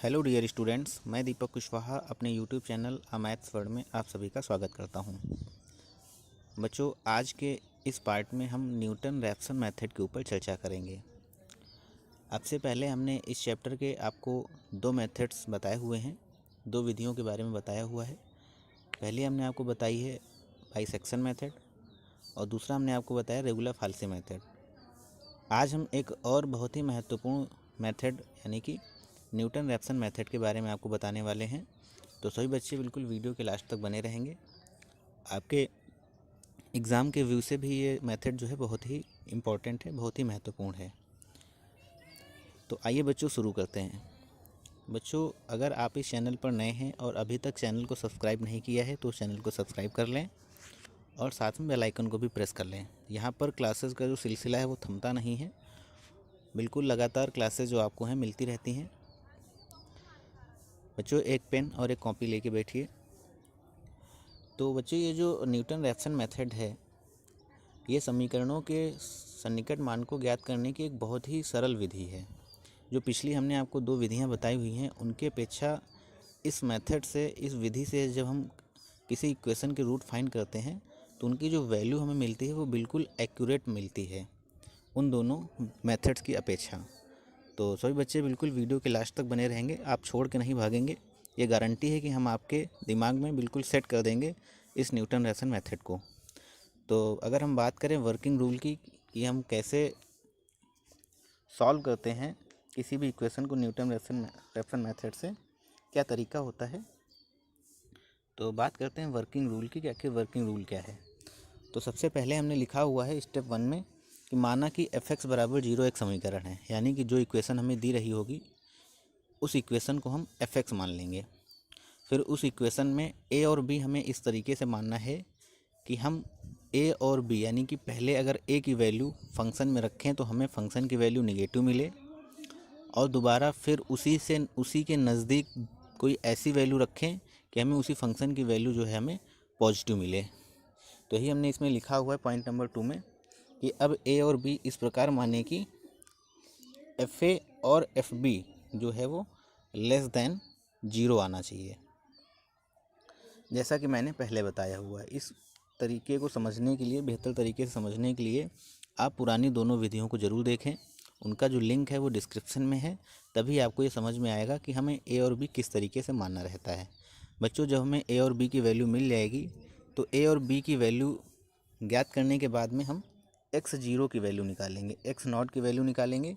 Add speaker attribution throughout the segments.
Speaker 1: Hello dear students, मैं दीपक कुशवाहा अपने YouTube channel अ maths world में आप सभी का स्वागत करता हूं। बच्चों, आज के इस पार्ट में हम न्यूटन रैप्सन मेथड के ऊपर चर्चा करेंगे। अब से पहले हमने इस चैप्टर के आपको दो मेथड्स बताए हुए हैं, दो विधियों के बारे में बताया हुआ है। पहले हमने आपको बताई है बाइसेक्शन मेथड और दूसरा हमने आपको बताया रेगुलर फाल्से मेथड। आज हम एक और बहुत ही महत्वपूर्ण मेथड यानी कि न्यूटन रैप्सन मेथड के बारे में आपको बताने वाले हैं। तो सभी बच्चे बिल्कुल वीडियो के लास्ट तक बने रहेंगे। आपके एग्ज़ाम के व्यू से भी ये मेथड जो है बहुत ही इम्पोर्टेंट है, बहुत ही महत्वपूर्ण है। तो आइए बच्चों शुरू करते हैं। बच्चों, अगर आप इस चैनल पर नए हैं और अभी तक चैनल को सब्सक्राइब नहीं किया है तो उस चैनल को सब्सक्राइब कर लें और साथ में बेल आइकन को भी प्रेस कर लें। यहाँ पर क्लासेस का जो सिलसिला है वो थमता नहीं है, बिल्कुल लगातार क्लासेस जो आपको हैं मिलती रहती हैं। बच्चों, एक पेन और एक कॉपी लेके बैठिए। तो बच्चों, ये जो न्यूटन रैप्सन मेथड है, ये समीकरणों के सन्निकट मान को ज्ञात करने की एक बहुत ही सरल विधि है। जो पिछली हमने आपको दो विधियां बताई हुई हैं, उनके अपेक्षा इस मेथड से, इस विधि से जब हम किसी इक्वेशन के रूट फाइंड करते हैं तो उनकी जो वैल्यू हमें मिलती है वो बिल्कुल एक्यूरेट मिलती है उन दोनों मेथड्स की अपेक्षा। तो सभी बच्चे बिल्कुल वीडियो के लास्ट तक बने रहेंगे, आप छोड़ के नहीं भागेंगे। ये गारंटी है कि हम आपके दिमाग में बिल्कुल सेट कर देंगे इस न्यूटन रैप्सन मेथड को। तो अगर हम बात करें वर्किंग रूल की कि हम कैसे सॉल्व करते हैं किसी भी इक्वेशन को न्यूटन रैप्सन मेथड से, क्या तरीका होता है, तो बात करते हैं वर्किंग रूल की कि आखिर वर्किंग रूल क्या है। तो सबसे पहले हमने लिखा हुआ है स्टेप 1 में कि माना कि f(x) बराबर 0 एक समीकरण है, यानी कि जो इक्वेशन हमें दी रही होगी उस इक्वेशन को हम f(x) मान लेंगे। फिर उस इक्वेशन में a और b हमें इस तरीके से मानना है कि हम a और b यानी कि पहले अगर a की वैल्यू फंक्शन में रखें तो हमें फंक्शन की वैल्यू नेगेटिव मिले और दोबारा फिर उसी के नज़दीक कोई ऐसी वैल्यू रखें कि हमें उसी फंक्शन की वैल्यू जो है हमें पॉजिटिव मिले। तो यही हमने इसमें लिखा हुआ है पॉइंट नंबर 2 में कि अब a और b इस प्रकार माने कि fa और fb जो है वो लेस देन 0 आना चाहिए, जैसा कि मैंने पहले बताया हुआ है। इस तरीके को समझने के लिए, बेहतर तरीके से समझने के लिए आप पुरानी दोनों विधियों को ज़रूर देखें। उनका जो लिंक है वो डिस्क्रिप्शन में है, तभी आपको ये समझ में आएगा कि हमें a और b किस तरीके से मानना रहता है। बच्चों, जब हमें a और b की वैल्यू मिल जाएगी तो a और b की वैल्यू ज्ञात करने के बाद में हम x0 की वैल्यू निकालेंगे, x0 की वैल्यू निकालेंगे।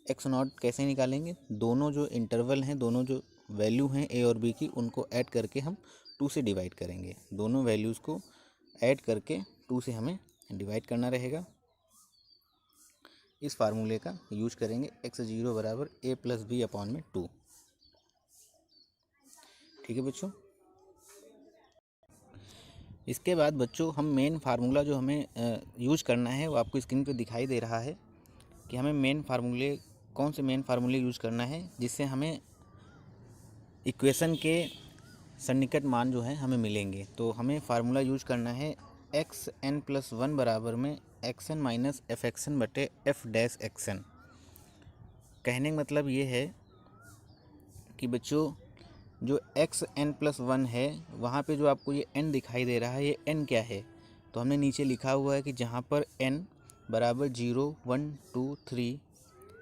Speaker 1: x0 कैसे निकालेंगे? दोनों जो इंटरवल हैं, दोनों जो वैल्यू हैं a और b की, उनको ऐड करके हम 2 से डिवाइड करेंगे। दोनों वैल्यूज़ को ऐड करके 2 से हमें डिवाइड करना रहेगा। इस फार्मूले का यूज करेंगे, x0 बराबर a + b/2। ठीक है बच्चों। इसके बाद बच्चों हम मेन फार्मूला जो हमें यूज करना है वो आपको स्क्रीन पे दिखाई दे रहा है कि हमें कौन से मेन फार्मूले यूज करना है जिससे हमें इक्वेशन के सन्निकट मान जो है हमें मिलेंगे। तो हमें फार्मूला यूज करना है xn+1 बराबर में xn - fxn बटे f'(xn)। कहने का मतलब ये है कि बच्चों जो xn+1 है वहाँ पे जो आपको ये n दिखाई दे रहा है, ये n क्या है? तो हमने नीचे लिखा हुआ है कि जहाँ पर n बराबर 0, 1, 2, 3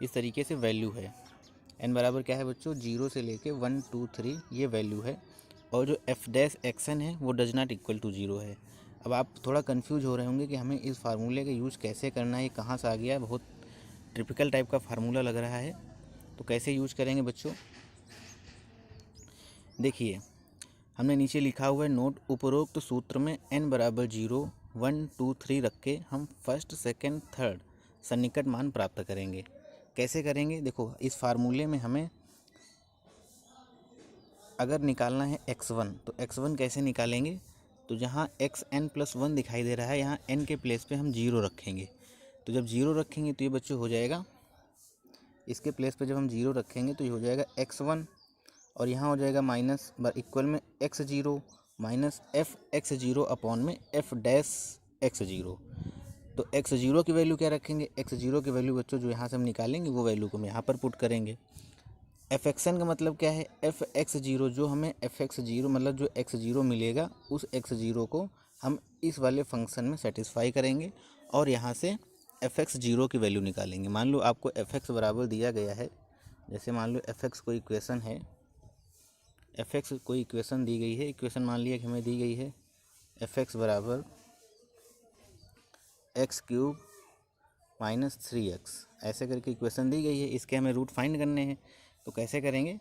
Speaker 1: इस तरीके से वैल्यू है। n बराबर क्या है बच्चों? 0 से लेके 1, 2, 3 ये वैल्यू है। और जो f'(xn) है वो डज नॉट इक्वल टू 0 है। अब आप थोड़ा कंफ्यूज हो रहे होंगे कि हमें इस फार्मूले का यूज़ कैसे करना है, ये कहाँ से आ गया है, बहुत टिपिकल टाइप का फार्मूला लग रहा है। तो कैसे यूज करेंगे बच्चों? देखिए, हमने नीचे लिखा हुआ है नोट, उपरोक्त सूत्र में n बराबर 0, 1, 2, 3 रख के हम फर्स्ट, सेकंड, थर्ड सन्निकट मान प्राप्त करेंगे। कैसे करेंगे? देखो, इस फार्मूले में हमें अगर निकालना है x1 तो x1 कैसे निकालेंगे? तो जहाँ xn+1 दिखाई दे रहा है, यहाँ n के प्लेस पे हम 0 रखेंगे। तो जब 0 रखेंगे तो ये बच्चों हो जाएगा, इसके प्लेस पे जब हम 0 रखेंगे तो ये हो जाएगा x1 और यहाँ हो जाएगा माइनस इक्वल में x0 माइनस f(x0) में f'(x0). तो x0 की वैल्यू क्या रखेंगे? x0 की वैल्यू बच्चों जो यहाँ से हम निकालेंगे वो वैल्यू को हम यहाँ पर पुट करेंगे। एफ एक्सन का मतलब क्या है, एफ एक्स जीरो, जो हमें एफ एक्स जीरो मतलब जो एक्स जीरो मिलेगा उस एक्स जीरो को हम इस वाले फंक्शन में सेटिस्फाई करेंगे और यहाँ से एफ एक्स जीरो की वैल्यू निकालेंगे। मान लो आपको एफ एक्स बराबर दिया गया है, जैसे मान लो एफ एक्स कोई इक्वेशन है, एफ एक्स कोई इक्वेशन दी गई है, इक्वेशन मान लिया कि हमें दी गई है एफ एक्स बराबर एक्स क्यूब माइनस 3x, ऐसे करके इक्वेशन दी गई है। इसके हमें रूट फाइंड करने हैं, तो कैसे करेंगे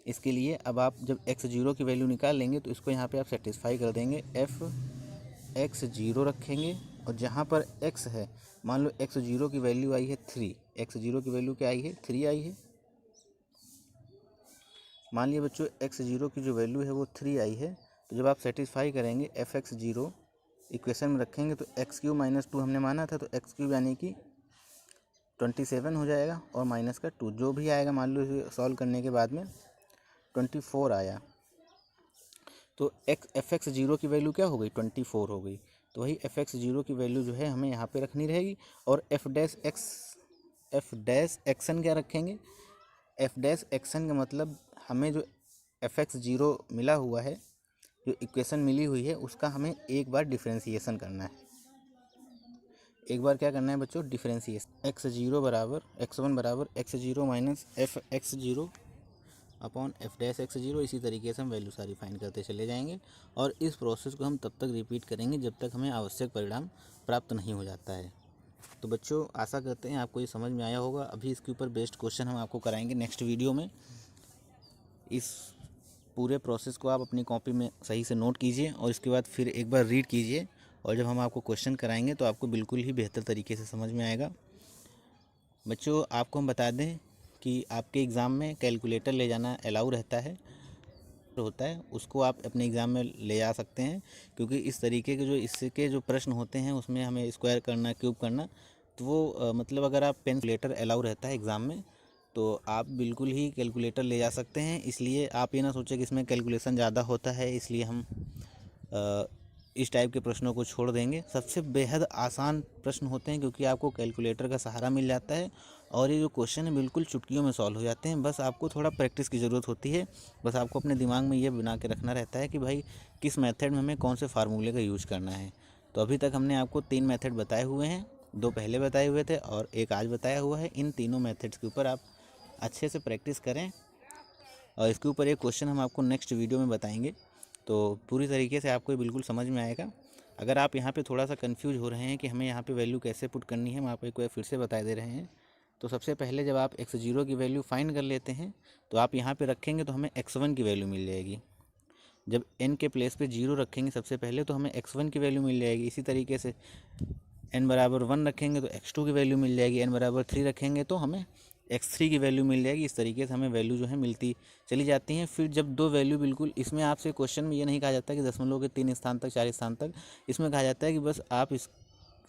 Speaker 1: इसके लिए, अब आप जब एक्स जीरो की वैल्यू निकाल लेंगे तो इसको यहाँ पे आप सेटिस्फाई कर देंगे, एफ एक्स जीरो रखेंगे और जहाँ पर एक्स है, मान लो एक्स जीरो की वैल्यू आई है 3, एक्स जीरो की वैल्यू क्या आई है 3 आई है। मान लिया बच्चों एक्स जीरो की जो वैल्यू है वो 3 आई है, तो जब आप सेटिस्फाई करेंगे एफ एक्स जीरो इक्वेशन में रखेंगे तो एक्स क्यूब माइनस 2 हमने माना था, तो एक्स क्यूब यानी कि 27 हो जाएगा और माइनस का 2 जो भी आएगा, मान लो इसे सॉल्व करने के बाद में 24 आया, तो एफ एक्स जीरो की वैल्यू क्या हो गई 24 हो गई। तो वही एफ एक्स जीरो की वैल्यू जो है हमें यहाँ पे रखनी रहेगी। और एफ डैश एक्सन क्या रखेंगे, एफ डैश एक्सन का मतलब हमें जो एफ एक्स जीरो मिला हुआ है, जो इक्वेशन मिली हुई है उसका हमें एक बार डिफ्रेंसिएशन करना है। एक बार क्या करना है बच्चों, डिफ्रेंसिएशन, एक्स जीरो बराबर एक्स वन बराबर x zero minus F x zero upon F dash x zero. इसी तरीके से हम वैल्यू सारी फाइंड करते चले जाएंगे और इस प्रोसेस को हम तब तक रिपीट करेंगे जब तक हमें आवश्यक परिणाम प्राप्त नहीं हो जाता है। तो बच्चों आशा करते हैं आपको ये समझ में आया होगा। अभी इसके ऊपर बेस्ड क्वेश्चन हम आपको कराएंगे नेक्स्ट वीडियो में। इस पूरे प्रोसेस को आप अपनी कॉपी में सही से नोट कीजिए और इसके बाद फिर एक बार रीड कीजिए, और जब हम आपको क्वेश्चन कराएंगे तो आपको बिल्कुल ही बेहतर तरीके से समझ में आएगा। बच्चों आपको हम बता दें कि आपके एग्ज़ाम में कैलकुलेटर ले जाना अलाउ रहता है, होता है उसको आप अपने एग्ज़ाम में ले जा सकते हैं, क्योंकि इस तरीके के जो इसके जो प्रश्न होते हैं उसमें हमें स्क्वायर करना, क्यूब करना, तो वो मतलब अगर आप कैलकुलेटर अलाउ रहता है एग्ज़ाम में तो आप बिल्कुल ही कैलकुलेटर ले जा सकते हैं। इसलिए आप ये ना सोचें कि इसमें कैलकुलेशन ज़्यादा होता है इसलिए हम इस टाइप के प्रश्नों को छोड़ देंगे। सबसे बेहद आसान प्रश्न होते हैं क्योंकि आपको कैलकुलेटर का सहारा मिल जाता है और ये जो क्वेश्चन है बिल्कुल चुटकियों में सॉल्व हो जाते हैं। बस आपको थोड़ा प्रैक्टिस की ज़रूरत होती है। बस आपको अपने दिमाग में ये बना के रखना रहता है कि भाई किस मेथड में हमें कौन से फार्मूले का यूज करना है। तो अभी तक हमने आपको 3 मेथड बताए हुए हैं, 2 पहले बताए हुए थे और एक आज बताया हुआ है। इन तीनों मेथड्स के ऊपर आप अच्छे से प्रैक्टिस करें और इसके ऊपर एक क्वेश्चन हम आपको नेक्स्ट वीडियो में बताएंगे, तो पूरी तरीके से आपको ये बिल्कुल समझ में आएगा। अगर आप यहाँ पे थोड़ा सा कंफ्यूज हो रहे हैं कि हमें यहाँ पे वैल्यू कैसे पुट करनी है, हम आपको एक बार फिर से बता दे रहे हैं। तो सबसे पहले जब आप एक्स जीरो की वैल्यू फाइंड कर लेते हैं तो आप यहाँ पे रखेंगे तो हमें एक्स वन की वैल्यू मिल जाएगी। जब n के प्लेस पे जीरो रखेंगे सबसे पहले तो हमें एक्स वन की वैल्यू मिल जाएगी। इसी तरीके से n बराबर 1 रखेंगे तो एक्स टू की वैल्यू मिल जाएगी, n बराबर 3 रखेंगे तो हमें एक्स थ्री की वैल्यू मिल जाएगी। इस तरीके से हमें वैल्यू जो है मिलती चली जाती हैं। फिर जब 2 वैल्यू बिल्कुल, इसमें आपसे क्वेश्चन में ये नहीं कहा जाता कि दशमलव के 3 स्थान तक 4 स्थान तक, इसमें कहा जाता है कि बस आप इस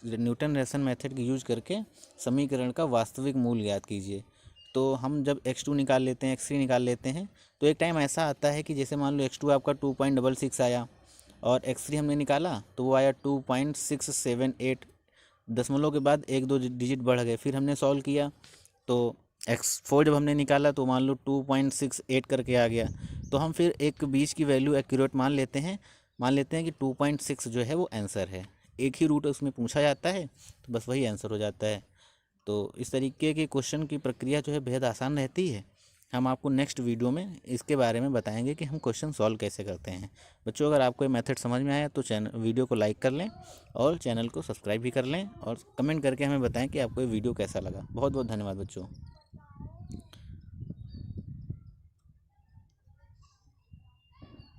Speaker 1: न्यूटन रेफसन मेथड की यूज करके समीकरण का वास्तविक मूल्य ज्ञात कीजिए। तो हम जब x2 निकाल लेते हैं, x3 निकाल लेते हैं, तो एक टाइम ऐसा आता है कि जैसे मान लो x2 आपका 2.66 आया और x3 हमने निकाला तो वो आया 2.678, दशमलव के बाद 1-2 डिजिट बढ़ गए। फिर हमने सॉल्व किया तो x4 जब हमने निकाला तो मान लो 2.68 करके आ गया। तो हम फिर एक बीच की वैल्यू एक्यूरेट मान लेते हैं कि 2.6 जो है वो आंसर है। एक ही रूट उसमें पूछा जाता है तो बस वही आंसर हो जाता है। तो इस तरीके के क्वेश्चन की प्रक्रिया जो है बेहद आसान रहती है। हम आपको नेक्स्ट वीडियो में इसके बारे में बताएंगे कि हम क्वेश्चन सॉल्व कैसे करते हैं। बच्चों अगर आपको ये मेथड समझ में आया तो वीडियो को लाइक कर लें और चैनल को सब्सक्राइब भी कर लें और कमेंट करके हमें बताएं कि आपको ये वीडियो कैसा लगा। बहुत बहुत धन्यवाद बच्चों।